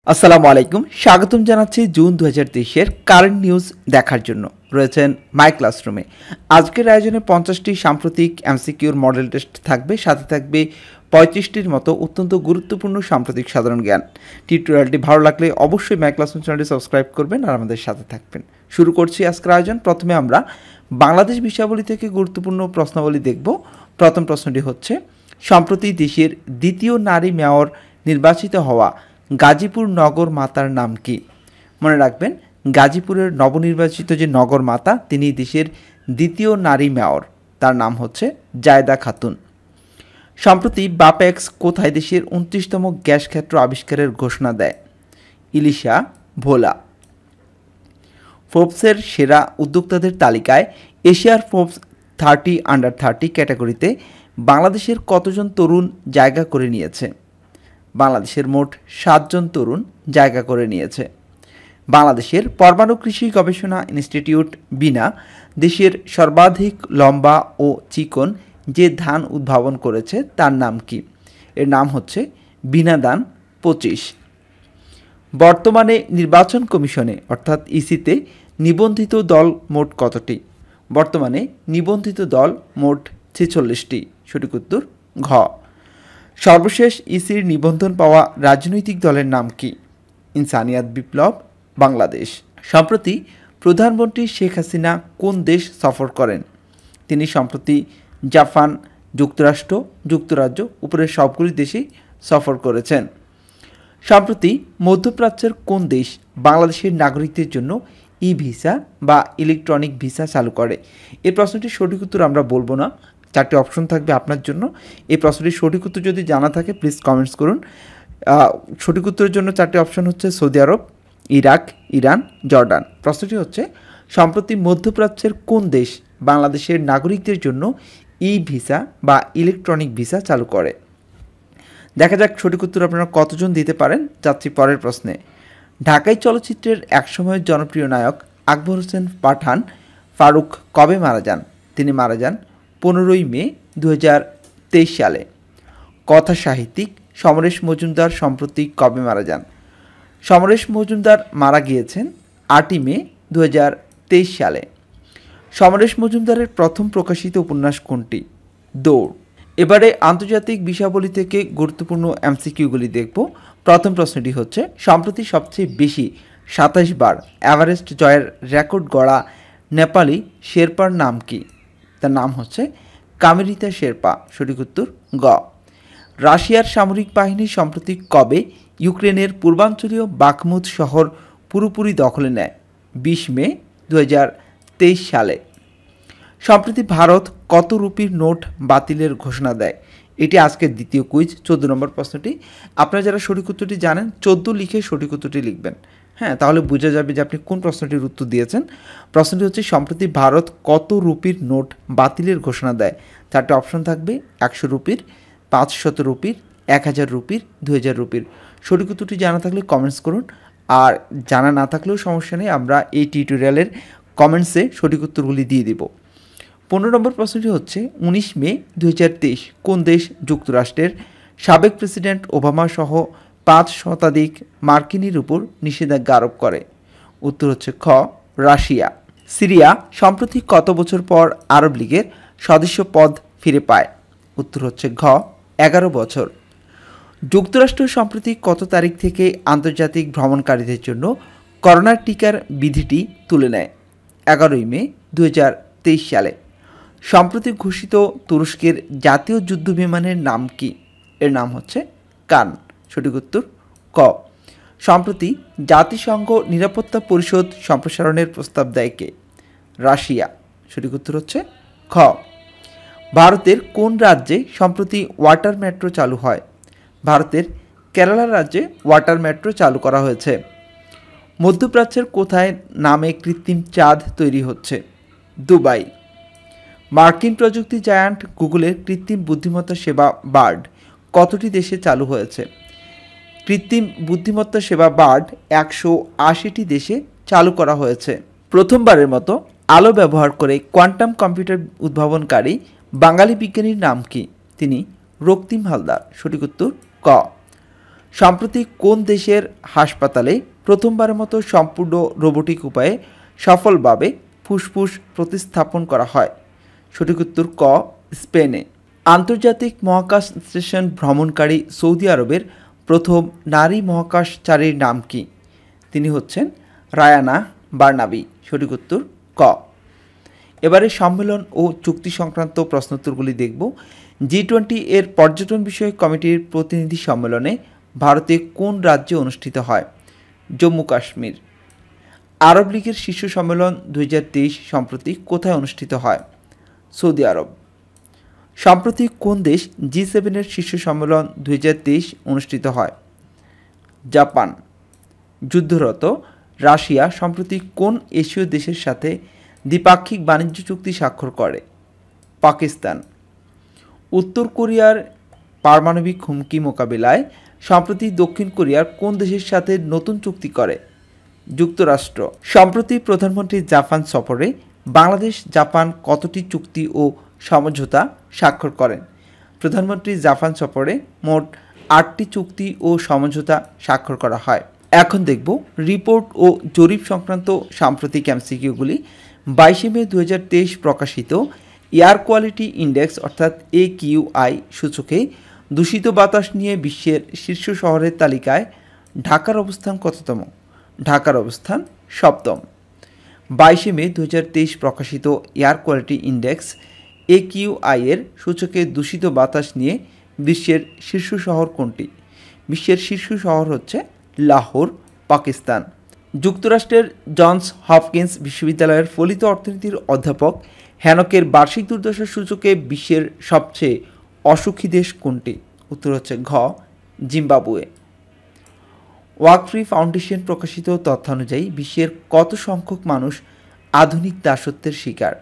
আসসালামু আলাইকুম, স্বাগতম জানাচ্ছি জুন ২০২৩-এর কারেন্ট নিউজ দেখার জন্য। রয়েছেন মাই ক্লাসরুমে। আজকের আয়োজনে ৫০টি সাম্প্রতিক এমসিকিউর মডেল টেস্ট থাকবে, সাথে থাকবে ৩৫টির মতো অত্যন্ত গুরুত্বপূর্ণ সাম্প্রতিক সাধারণ জ্ঞান। টিউটোরিয়ালটি ভালো লাগলে অবশ্যই মাই ক্লাসরুম চ্যানেলটি সাবস্ক্রাইব করবেন আর আমাদের সাথে থাকবেন। শুরু করছি আজকের আয়োজন। প্রথমে আমরা বাংলাদেশ বিষয়াবলী থেকে গুরুত্বপূর্ণ প্রশ্নাবলী দেখব। প্রথম প্রশ্নটি হচ্ছে, সম্প্রতি দেশের দ্বিতীয় নারী মেয়র নির্বাচিত হওয়া গাজীপুর নগর মাতার নাম কি? মনে রাখবেন, গাজীপুরের নবনির্বাচিত যে নগর মাতা, তিনি দেশের দ্বিতীয় নারী মেয়র, তার নাম হচ্ছে জায়দা খাতুন। সম্প্রতি বাপেক্স কোথায় দেশের ২৯তম গ্যাস ক্ষেত্র আবিষ্কারের ঘোষণা দেয়? ইলিশা, ভোলা। ফোর্বসের সেরা উদ্যোক্তাদের তালিকায় এশিয়ার ফোর্বস 30 ক্যাটাগরিতে বাংলাদেশের কতজন তরুণ জায়গা করে নিয়েছে? বাংলাদেশের মোট 7 জন তরুণ জায়গা করে নিয়েছে। বাংলাদেশের পরমাণু কৃষি গবেষণা ইনস্টিটিউট বিনা দেশের সর্বাধিক লম্বা ও চিকন যে ধান উদ্ভাবন করেছে তার নাম কি? এর নাম হচ্ছে বিনা ধান 25। বর্তমানে নির্বাচন কমিশনে অর্থাৎ ইসিতে নিবন্ধিত দল মোট কতটি? বর্তমানে নিবন্ধিত দল মোট 46টি। সঠিক উত্তর ঘ। সর্বশেষ ইসির নিবন্ধন পাওয়া রাজনৈতিক দলের নাম কি? ইনসানিয়াত বিপ্লব বাংলাদেশ। সম্প্রতি প্রধানমন্ত্রী শেখ হাসিনা কোন দেশ সফর করেন? তিনি সম্প্রতি জাপান, যুক্তরাষ্ট্র, যুক্তরাজ্য, উপরের সবগুলি দেশেই সফর করেছেন। সম্প্রতি মধ্যপ্রাচ্যের কোন দেশ বাংলাদেশের নাগরিকদের জন্য ই ভিসা বা ইলেকট্রনিক ভিসা চালু করে? এই প্রশ্নটির সঠিক উত্তর আমরা বলবো না, 4টি অপশন থাকবে আপনার জন্য। এই প্রশ্নটির সঠিক উত্তর যদি জানা থাকে প্লিজ কমেন্টস করুন। সঠিক উত্তরের জন্য 4টি অপশন হচ্ছে সৌদি আরব, ইরাক, ইরান, জর্ডান। প্রশ্নটি হচ্ছে, সম্প্রতি মধ্যপ্রাচ্যের কোন দেশ বাংলাদেশের নাগরিকদের জন্য ই ভিসা বা ইলেকট্রনিক ভিসা চালু করে? দেখা যাক সঠিক উত্তর আপনারা কতজন দিতে পারেন। যাচ্ছি পরের প্রশ্নে। ঢাকাই চলচ্চিত্রের একসময়ের জনপ্রিয় নায়ক আকবর হোসেন পাঠান ফারুক কবে মারা যান? তিনি মারা যান 15ই মে 2023 সালে। কথা সাহিত্যিক সমরেশ মজুমদার সম্প্রতি কবে মারা যান? সমরেশ মজুমদার মারা গিয়েছেন 8ই মে 2023 সালে। সমরেশ মজুমদারের প্রথম প্রকাশিত উপন্যাস কোনটি? দৌড়। এবারে আন্তর্জাতিক বিষয়াবলী থেকে গুরুত্বপূর্ণ এমসিকিউগুলি দেখব। প্রথম প্রশ্নটি হচ্ছে, সম্প্রতি সবচেয়ে বেশি 27 বার এভারেস্ট জয়ের রেকর্ড গড়া নেপালি শেরপার নাম কি? তার নাম হচ্ছে কামেরিতা শেরপা। সঠিক উত্তর গ। রাশিয়ার সামরিক বাহিনী সম্প্রতি কবে ইউক্রেনের পূর্বাঞ্চলীয় বাখমুত শহর পুরোপুরি দখলে নেয়? 20 মে 2023 সালে। সম্প্রতি ভারত কত রুপির নোট বাতিলের ঘোষণা দেয়? এটি আজকের দ্বিতীয় কুইজ, 14 নম্বর প্রশ্নটি। আপনারা যারা সঠিক উত্তরটি জানেন 14 লিখে সঠিক উত্তরটি লিখবেন। হ্যাঁ, তাহলে বোঝা যাবে যে আপনি কোন প্রশ্নটির উত্তর দিয়েছেন। প্রশ্নটি হচ্ছে, সম্প্রতি ভারত কত রুপির নোট বাতিলের ঘোষণা দেয়? 4টি অপশন থাকবে: 100 রুপির, 500 রুপির, 1000 রুপির, 2000 রুপির। সঠিক উত্তরটি জানা থাকলে কমেন্টস করুন, আর জানা না থাকলেও সমস্যা নেই, আমরা এই টিউটোরিয়ালের কমেন্টসে সঠিক উত্তরগুলি দিয়ে দিব। 15 নম্বর প্রশ্নটি হচ্ছে, 19 মে 2023 কোন দেশ যুক্তরাষ্ট্রের সাবেক প্রেসিডেন্ট ওবামা সহ 5 শতাধিক মার্কিনীর উপর নিষেধাজ্ঞা আরোপ করে? উত্তর হচ্ছে খ, রাশিয়া। সিরিয়া সম্প্রতি কত বছর পর আরব লীগের সদস্য পদ ফিরে পায়? উত্তর হচ্ছে ঘ, 11 বছর। যুক্তরাষ্ট্র সম্প্রতি কত তারিখ থেকে আন্তর্জাতিক ভ্রমণকারীদের জন্য করোনার টিকার বিধিটি তুলে নেয়? 11ই মে 2023 সালে। সম্প্রতি ঘোষিত তুরস্কের জাতীয় যুদ্ধ বিমানের নাম কি? এর নাম হচ্ছে কান। সঠিক উত্তর ক। সম্প্রতি জাতিসংঘ নিরাপত্তা পরিষদ সম্প্রসারণের প্রস্তাব দেয় কে? রাশিয়া। সঠিক উত্তর হচ্ছে খ। ভারতের কোন রাজ্যে সম্প্রতি ওয়াটার মেট্রো চালু হয়? ভারতের কেরালা রাজ্যে ওয়াটার মেট্রো চালু করা হয়েছে। মধ্যপ্রাচ্যের কোথায় নামে কৃত্রিম চাঁদ তৈরি হচ্ছে? দুবাই। মার্কিন প্রযুক্তি জায়ান্ট গুগলের কৃত্রিম বুদ্ধিমত্তা সেবা বার্ড কতটি দেশে চালু হয়েছে? কৃত্রিম বুদ্ধিমত্তা সেবা বার্ড 180টি দেশে চালু করা হয়েছে। প্রথমবারের মতো আলো ব্যবহার করে কোয়ান্টাম কম্পিউটার উদ্ভাবনকারী বাঙালি বিজ্ঞানীর নাম কি? তিনি রক্তিম হালদার। সঠিক উত্তর ক। সম্প্রতি কোন দেশের হাসপাতালে প্রথমবারের মতো সম্পূর্ণ রোবোটিক উপায়ে সফলভাবে ফুসফুস প্রতিস্থাপন করা হয়? সঠিক উত্তর ক, স্পেনে। আন্তর্জাতিক মহাকাশ স্টেশন ভ্রমণকারী সৌদি আরবের প্রথম নারী মহাকাশচারীর নাম কি? তিনি হচ্ছেন রায়ানা বার্নাবি। সঠিক উত্তর ক। এবারে সম্মেলন ও চুক্তি সংক্রান্ত প্রশ্নোত্তরগুলি দেখব। G20 এর পর্যটন বিষয়ক কমিটির প্রতিনিধি সম্মেলনে ভারতে কোন রাজ্যে অনুষ্ঠিত হয়? জম্মু কাশ্মীর। আরব লীগের শীর্ষ সম্মেলন 2023 সম্প্রতি কোথায় অনুষ্ঠিত হয়? সৌদি আরব। সম্প্রতি কোন দেশ G7 এর শীর্ষ সম্মেলন 2023 অনুষ্ঠিত হয়? জাপান। যুদ্ধরত রাশিয়া সম্প্রতি কোন এশীয় দেশের সাথে দ্বিপাক্ষিক বাণিজ্য চুক্তি স্বাক্ষর করে? পাকিস্তান। উত্তর কোরিয়ার পারমাণবিক হুমকি মোকাবিলায় সম্প্রতি দক্ষিণ কোরিয়ার কোন দেশের সাথে নতুন চুক্তি করে? যুক্তরাষ্ট্র। সম্প্রতি প্রধানমন্ত্রী জাপান সফরে বাংলাদেশ জাপান কতটি চুক্তি ও সমঝোতা স্বাক্ষর করেন? প্রধানমন্ত্রী জাপান সফরে মোট 8টি চুক্তি ও সমঝোতা স্বাক্ষর করা হয়। এখন দেখব রিপোর্ট ও জরিপ সংক্রান্ত সাম্প্রতিক এমসিকিউগুলি। 22 মে 2023 প্রকাশিত এয়ার কোয়ালিটি ইন্ডেক্স অর্থাৎ AQI সূচকে দূষিত বাতাস নিয়ে বিশ্বের শীর্ষ শহরের তালিকায় ঢাকার অবস্থান কততম? ঢাকার অবস্থান 7ম। 22 মে 2023 প্রকাশিত এয়ার কোয়ালিটি ইন্ডেক্স AQI এর সূচকে দূষিত বাতাস নিয়ে বিশ্বের শীর্ষ শহর কোনটি? বিশ্বের শীর্ষ শহর হচ্ছে লাহোর, পাকিস্তান। যুক্তরাষ্ট্রের জনস হপকিন্স বিশ্ববিদ্যালয়ের ফলিত অর্থনীতির অধ্যাপক হ্যানকের বার্ষিক দুর্দশা সূচকে বিশ্বের সবচেয়ে অসুখী দেশ কোনটি? উত্তর হচ্ছে ঘ, জিম্বাবুয়ে। ওয়াকফ্রি ফাউন্ডেশন প্রকাশিত তথ্যানুযায়ী বিশ্বের কত সংখ্যক মানুষ আধুনিক দাসত্বের শিকার?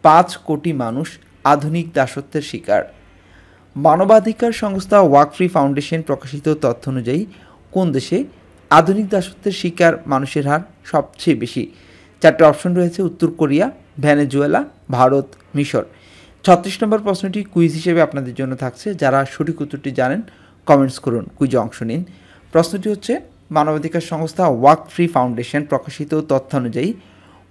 5 কোটি মানুষ আধুনিক দাসত্বের শিকার। মানবাধিকার সংস্থা ওয়াকফ্রি ফাউন্ডেশন প্রকাশিত তথ্য অনুযায়ী কোন দেশে আধুনিক দাসত্বের শিকার মানুষের হার সবচেয়ে বেশি? 4টে অপশন রয়েছে, উত্তর কোরিয়া, ভেনেজুয়েলা, ভারত, মিশর। 36 নম্বর প্রশ্নটি কুইজ হিসেবে আপনাদের জন্য থাকছে। যারা সঠিক উত্তরটি জানেন কমেন্টস করুন, কুইজে অংশ নিন। প্রশ্নটি হচ্ছে মানবাধিকার সংস্থা ওয়াকফ্রি ফাউন্ডেশন প্রকাশিত তথ্য অনুযায়ী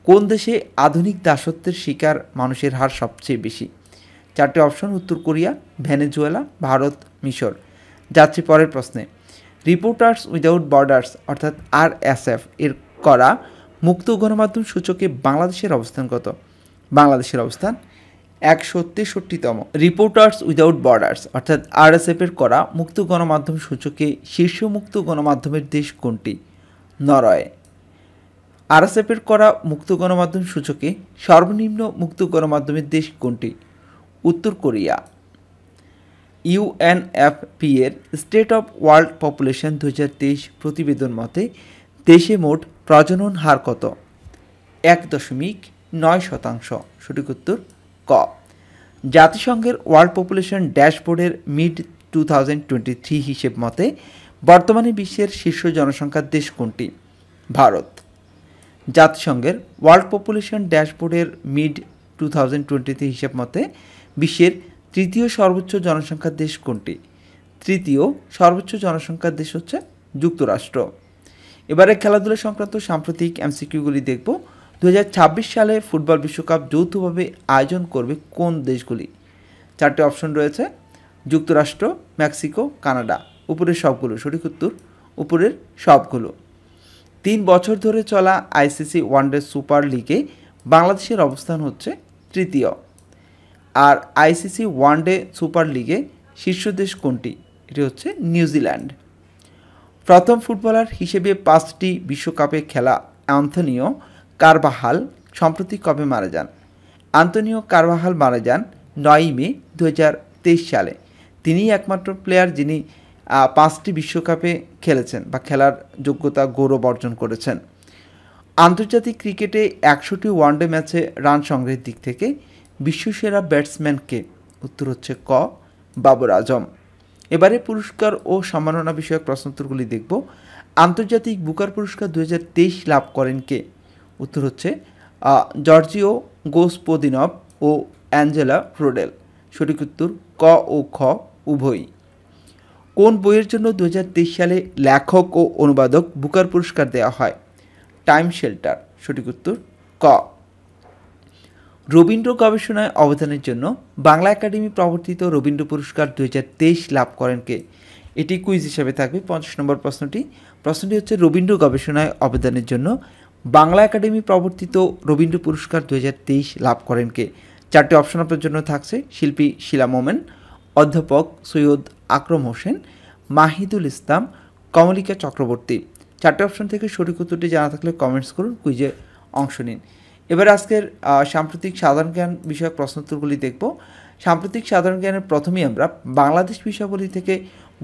কোন দেশে আধুনিক দাসত্বের শিকার মানুষের হার সবচেয়ে বেশি? 4টে অপশন, উত্তর কোরিয়া, ভেনেজুয়েলা, ভারত, মিশর। যাচ্ছি পরের প্রশ্নে। রিপোর্টার্স উইদাউট বর্ডার্স অর্থাৎ RSF এর করা মুক্ত গণমাধ্যম সূচকে বাংলাদেশের অবস্থান কত? বাংলাদেশের অবস্থান 163তম। রিপোর্টার্স উইদাউট বর্ডার্স অর্থাৎ RSF এর করা মুক্ত গণমাধ্যম সূচকে শীর্ষ মুক্ত গণমাধ্যমের দেশ কোনটি? নরওয়ে। RSF এর করা মুক্ত গণমাধ্যম সূচকে সর্বনিম্ন মুক্ত গণমাধ্যমের দেশ কোনটি? উত্তর কোরিয়া। UNFP এর স্টেট অফ ওয়ার্ল্ড পপুলেশন 2023 প্রতিবেদন মতে দেশে মোট প্রজনন হার কত? 1.9%। সঠিক উত্তর ক। জাতিসংঘের ওয়ার্ল্ড পপুলেশন ড্যাশবোর্ডের মিড 2023 হিসেব মতে বর্তমানে বিশ্বের শীর্ষ জনসংখ্যার দেশ কোনটি? ভারত। জাতিসংঘের ওয়ার্ল্ড পপুলেশন ড্যাশবোর্ডের মিড 2023 হিসেব মতে বিশ্বের তৃতীয় সর্বোচ্চ জনসংখ্যার দেশ কোনটি? তৃতীয় সর্বোচ্চ জনসংখ্যার দেশ হচ্ছে যুক্তরাষ্ট্র। এবারে খেলাধুলা সংক্রান্ত সাম্প্রতিক এমসিকিউগুলি দেখব। 2026 সালে ফুটবল বিশ্বকাপ যৌথভাবে আয়োজন করবে কোন দেশগুলি? 4টে অপশন রয়েছে, যুক্তরাষ্ট্র, মেক্সিকো, কানাডা। উপরের সবগুলো সঠিক উত্তর, উপরের সবগুলো। 3 বছর ধরে চলা ICC ওয়ানডে সুপার লিগে বাংলাদেশের অবস্থান হচ্ছে তৃতীয়। আর ICC ওয়ানডে সুপার লিগে শীর্ষ দেশ কোনটি? এটি হচ্ছে নিউজিল্যান্ড। প্রথম ফুটবলার হিসেবে 5টি বিশ্বকাপে খেলা অ্যান্থনিও কারভাহাল সম্প্রতি কবে মারা যান? অ্যান্থনিও কারভাহাল মারা যান 9 মে 2023 সালে। তিনিই একমাত্র প্লেয়ার যিনি 5টি বিশ্বকাপে খেলেছেন বা খেলার যোগ্যতা গৌরব অর্জন করেছেন। আন্তর্জাতিক ক্রিকেটে 100টি ওয়ানডে ম্যাচে রান সংগ্রহের দিক থেকে বিশ্বসেরা ব্যাটসম্যানকে? উত্তর হচ্ছে ক, বাবর আজম। এবারে পুরস্কার ও সম্মাননা বিষয়ক প্রশ্নোত্তরগুলি দেখব। আন্তর্জাতিক বুকার পুরস্কার 2023 লাভ করেন কে? উত্তর হচ্ছে জর্জিও গোসপোদিনভ ও অ্যাঞ্জেলা রোডেল। সঠিক উত্তর ক ও খ উভয়ই। কোন বইয়ের জন্য 2023 সালে লেখক ও অনুবাদক বুকার পুরস্কার দেওয়া হয়? Time shelter. সঠিক উত্তর ক। রবীন্দ্র গবেষণায় অবদানের জন্য বাংলা একাডেমি প্রবর্তিত রবীন্দ্র পুরস্কার 2023 লাভ করেন কে? এটি কুইজ হিসেবে থাকবে। 50 নম্বর প্রশ্নটি হচ্ছে রবীন্দ্র গবেষণায় অবদানের জন্য বাংলা একাডেমি প্রবর্তিত রবীন্দ্র পুরস্কার 2023 লাভ করেন কে? 4টি অপশন আপনার জন্য থাকছে। শিল্পী শিলা মোমেন, অধ্যাপক সৈয়দ আকরম হোসেন, মাহিদুল ইসলাম, কমলিকা চক্রবর্তী। 4টি অপশন থেকে সঠিক উত্তরটি জানা থাকলে কমেন্টস করুন, কুইজে অংশ নিন। এবার আজকের সাম্প্রতিক সাধারণ জ্ঞান বিষয়ক প্রশ্নোত্তরগুলি দেখব। সাম্প্রতিক সাধারণ জ্ঞানের প্রথমেই আমরা বাংলাদেশ বিষয়াবলী থেকে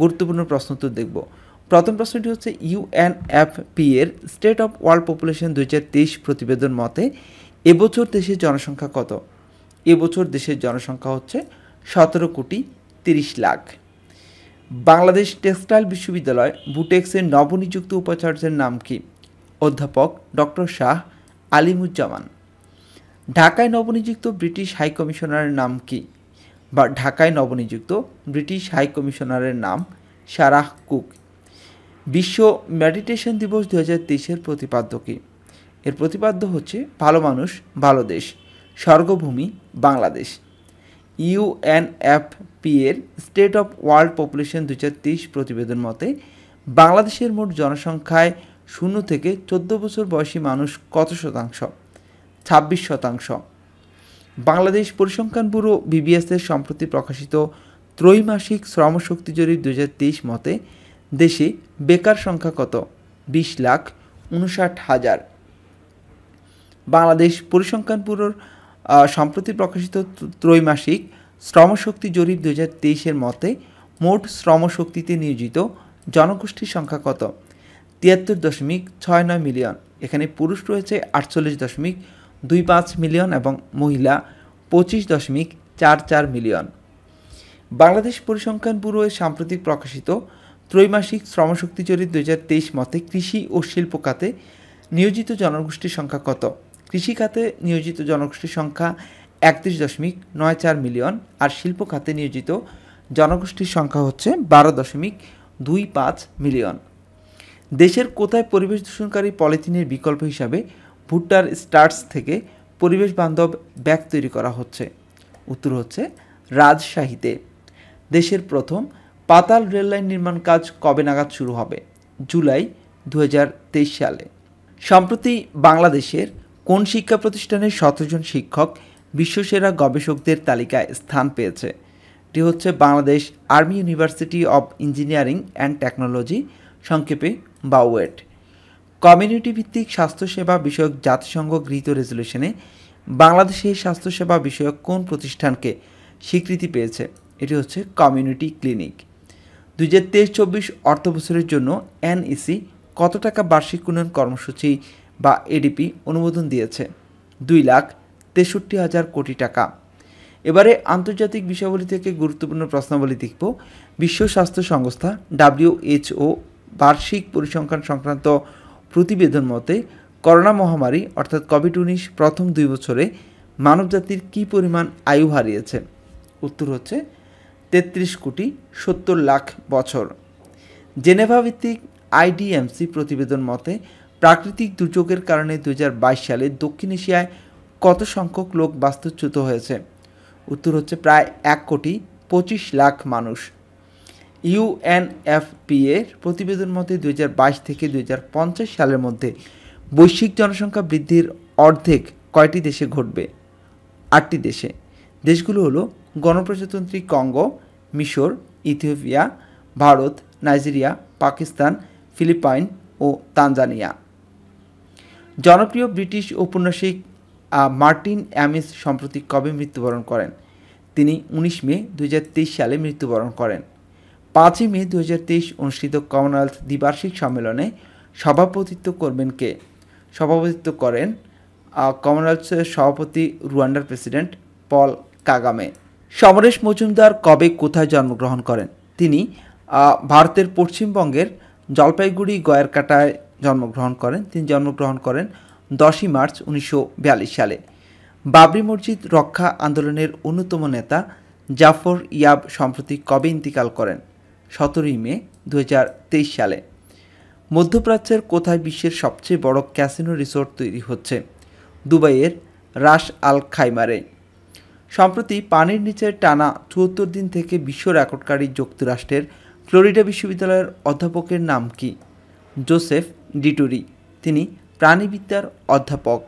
গুরুত্বপূর্ণ প্রশ্নোত্তর দেখব। প্রথম প্রশ্নটি হচ্ছে ইউএনএফপি এর স্টেট অফ ওয়ার্ল্ড পপুলেশন 2023 প্রতিবেদন মতে এবছর দেশের জনসংখ্যা কত? এবছর দেশের জনসংখ্যা হচ্ছে 17,30,00,000। বাংলাদেশ টেক্সটাইল বিশ্ববিদ্যালয় বুটেক্সের নবনিযুক্ত উপাচার্যের নাম কি? অধ্যাপক ডক্টর শাহ আলিমুজ্জামান। ঢাকায় নবনিযুক্ত ব্রিটিশ হাইকমিশনারের নাম কি? বা ঢাকায় নবনিযুক্ত ব্রিটিশ হাইকমিশনারের নাম সারাহ কুক। বিশ্ব মেডিটেশন দিবস 2023-এর প্রতিপাদ্য কি? এর প্রতিপাদ্য হচ্ছে ভালো মানুষ ভালো দেশ, স্বর্গভূমি বাংলাদেশ। ইউএনএফপি এর স্টেট অফ ওয়ার্ল্ড পপুলেশন 2023 প্রতিবেদন মতে বাংলাদেশের মোট জনসংখ্যায় 0 থেকে 14 বছর বয়সী মানুষ কত শতাংশ? 26%। বাংলাদেশ পরিসংখ্যান ব্যুরো বিবিএসের সম্প্রতি প্রকাশিত ত্রৈমাসিক শ্রমশক্তি জরিপ 2023 মতে দেশে বেকার সংখ্যা কত? 20,59,000। বাংলাদেশ পরিসংখ্যান ব্যুরোর সম্প্রতি প্রকাশিত ত্রৈমাসিক শ্রমশক্তি জরিপ 2023-এর মতে মোট শ্রমশক্তিতে নিয়োজিত জনগোষ্ঠীর সংখ্যা কত? 73.69 মিলিয়ন। এখানে পুরুষ রয়েছে 48.25 মিলিয়ন এবং মহিলা 25.44 মিলিয়ন। বাংলাদেশ পরিসংখ্যান ব্যুরো এর সাম্প্রতিক প্রকাশিত ত্রৈমাসিক শ্রমশক্তি জরিপ 2023 মতে কৃষি ও শিল্প খাতে নিয়োজিত জনগোষ্ঠীর সংখ্যা কত? কৃষি খাতে নিয়োজিত জনগোষ্ঠীর সংখ্যা 31.94 মিলিয়ন আর শিল্প খাতে নিয়োজিত জনগোষ্ঠীর সংখ্যা হচ্ছে 12.25 মিলিয়ন। দেশের কোথায় পরিবেশ দূষণকারী পলিথিনের বিকল্প হিসাবে ভুট্টার স্টার্চ থেকে পরিবেশ বান্ধব ব্যাগ তৈরি করা হচ্ছে? উত্তর হচ্ছে রাজশাহীতে। দেশের প্রথম পাতাল রেললাইন নির্মাণ কাজ কবে নাগাদ শুরু হবে? জুলাই 2023 সালে। সম্প্রতি বাংলাদেশের কোন শিক্ষা প্রতিষ্ঠানের 17 জন শিক্ষক বিশ্বসেরা গবেষকদের তালিকায় স্থান পেয়েছে? এটি হচ্ছে Bangladesh army university of engineering and technology, সংক্ষেপে বাউয়েট। কমিউনিটি ভিত্তিক স্বাস্থ্যসেবা বিষয়ক জাতিসংঘ গৃহীত রেজলিউশনে বাংলাদেশের স্বাস্থ্যসেবা বিষয়ক কোন প্রতিষ্ঠানকে স্বীকৃতি পেয়েছে? এটি হচ্ছে কমিউনিটি ক্লিনিক। 2023-24 অর্থবছরের জন্য এনইসি কত টাকা বার্ষিক উন্নয়ন কর্মসূচি বা এডিপি অনুমোদন দিয়েছে? 2,63,000 কোটি টাকা। এবারে আন্তর্জাতিক বিষয়াবলী থেকে গুরুত্বপূর্ণ প্রশ্নাবলী দেখব। বিশ্ব স্বাস্থ্য সংস্থা WHO বার্ষিক পরিসংখ্যান সংক্রান্ত প্রতিবেদন মতে করোনা মহামারী অর্থাৎ কোভিড-19 প্রথম 2 বছরে মানবজাতির কী পরিমাণ আয়ু হারিয়েছে? উত্তর হচ্ছে 33,70,00,000 বছর। জেনেভা ভিত্তিক IDMC প্রতিবেদন মতে প্রাকৃতিক দুর্যোগের কারণে 2022 সালে দক্ষিণ এশিয়ায় কত সংখ্যক লোক বাস্তুচ্যুত হয়েছে? উত্তর হচ্ছে প্রায় 1,25,00,000 মানুষ। ইউএনএফপি এর প্রতিবেদন মতে 2022 থেকে 2050 সালের মধ্যে বৈশ্বিক জনসংখ্যা বৃদ্ধির অর্ধেক কয়টি দেশে ঘটবে? 8টি দেশে। দেশগুলো হলো গণপ্রজাতন্ত্রী কঙ্গো, মিশর, Ethiopia, Bharat, Nigeria, Pakistan, Philippines ও তানজানিয়া। জনপ্রিয় ব্রিটিশ ঔপন্যাসিক মার্টিন অ্যামিস সম্প্রতি কবে মৃত্যুবরণ করেন? তিনি 19 মে 2023 সালে মৃত্যুবরণ করেন। 5 মে 2023 অনুষ্ঠিত কমনওয়েলথ দ্বিবার্ষিক সম্মেলনে সভাপতিত্ব করবেন কে? সভাপতিত্ব করেন কমনওয়েলথের সভাপতি রুয়ান্ডার প্রেসিডেন্ট পল কাগামে। সমরেশ মজুমদার কবে কোথায় জন্মগ্রহণ করেন? তিনি ভারতের পশ্চিমবঙ্গের জলপাইগুড়ি গয়েরকাটায় জন্মগ্রহণ করেন। তিনি জন্মগ্রহণ করেন 10 মার্চ 1942 সালে। বাবরি মসজিদ রক্ষা আন্দোলনের অন্যতম নেতা জাফর ইয়াব সম্প্রতি কবে ইন্তিকাল করেন? 17 মে 2023 সালে। মধ্যপ্রাচ্যের কোথায় বিশ্বের সবচেয়ে বড় ক্যাসিনো রিসোর্ট তৈরি হচ্ছে? দুবাইয়ের রাস আল খাইমারে। সম্প্রতি পানির নিচে টানা ৭৪ দিন থেকে বিশ্ব রেকর্ডকারী যুক্তরাষ্ট্রের ফ্লোরিডা বিশ্ববিদ্যালয়ের অধ্যাপকের নাম কি? জোসেফ ডিটুরি। তিনি প্রাণীবিদ্যার অধ্যাপক।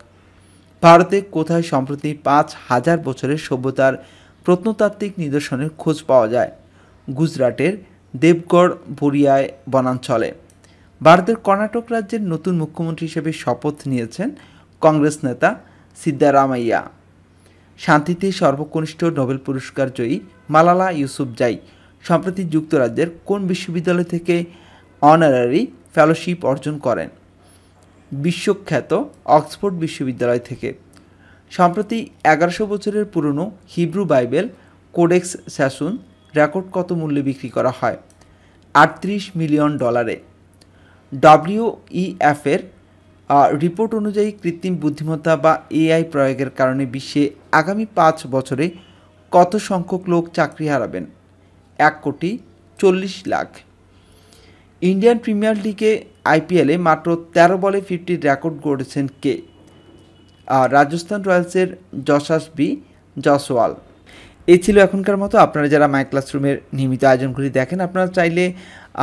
ভারতে কোথায় সম্প্রতি ৫,০০০ বছরের সভ্যতার প্রত্নতাত্ত্বিক নিদর্শনের খোঁজ পাওয়া যায়? গুজরাটের দেবগড় বরিয়ায় বনাঞ্চলে। ভারতের কর্ণাটক রাজ্যের নতুন মুখ্যমন্ত্রী হিসেবে শপথ নিয়েছেন কংগ্রেস নেতা সিদ্দারামাইয়া। শান্তিতে সর্বকনিষ্ঠ নোবেল পুরস্কার জয়ী মালালা ইউসুফজাই সম্প্রতি যুক্তরাজ্যের কোন বিশ্ববিদ্যালয় থেকে অনারারি ফেলোশিপ অর্জন করেন? বিশ্বখ্যাত অক্সফোর্ড বিশ্ববিদ্যালয় থেকে। সম্প্রতি ১১০০ বছরের পুরনো হিব্রু বাইবেল কোডেক্স স্যাসুন রেকর্ড কত মূল্যে বিক্রি করা হয়? $৩৮ মিলিয়ন। WEF-এর রিপোর্ট অনুযায়ী কৃত্রিম বুদ্ধিমত্তা বা AI প্রয়োগের কারণে বিশ্বে আগামী 5 বছরে কত সংখ্যক লোক চাকরি হারাবেন? ১,৪০,০০,০০০। ইন্ডিয়ান প্রিমিয়ার লিগে IPL-এ মাত্র 13 বলে 50 রেকর্ড গড়েছেন কে? রাজস্থান রয়্যালসের যশস্বী জয়সওয়াল। এই ছিল এখনকার মতো। আপনারা যারা মাই ক্লাসরুমের নিয়মিত আয়োজনগুলি দেখেন, আপনারা চাইলে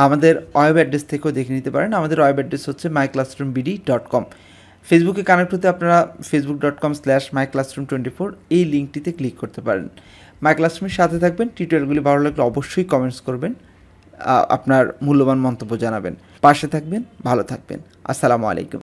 আমাদের ওয়েব অ্যাড্রেস থেকেও দেখে নিতে পারেন। আমাদের ওয়েব অ্যাড্রেস হচ্ছে myclassroombd.com। ফেসবুকে কানেক্ট হতে আপনারা facebook.com/myclassroom24 এই লিঙ্কটিতে ক্লিক করতে পারেন। মাই ক্লাসরুমের সাথে থাকবেন। টিউটোরিয়ালগুলি ভালো লাগলে অবশ্যই কমেন্টস করবেন, আপনার মূল্যবান মন্তব্য জানাবেন। পাশে থাকবেন, ভালো থাকবেন। আসসালামু আলাইকুম।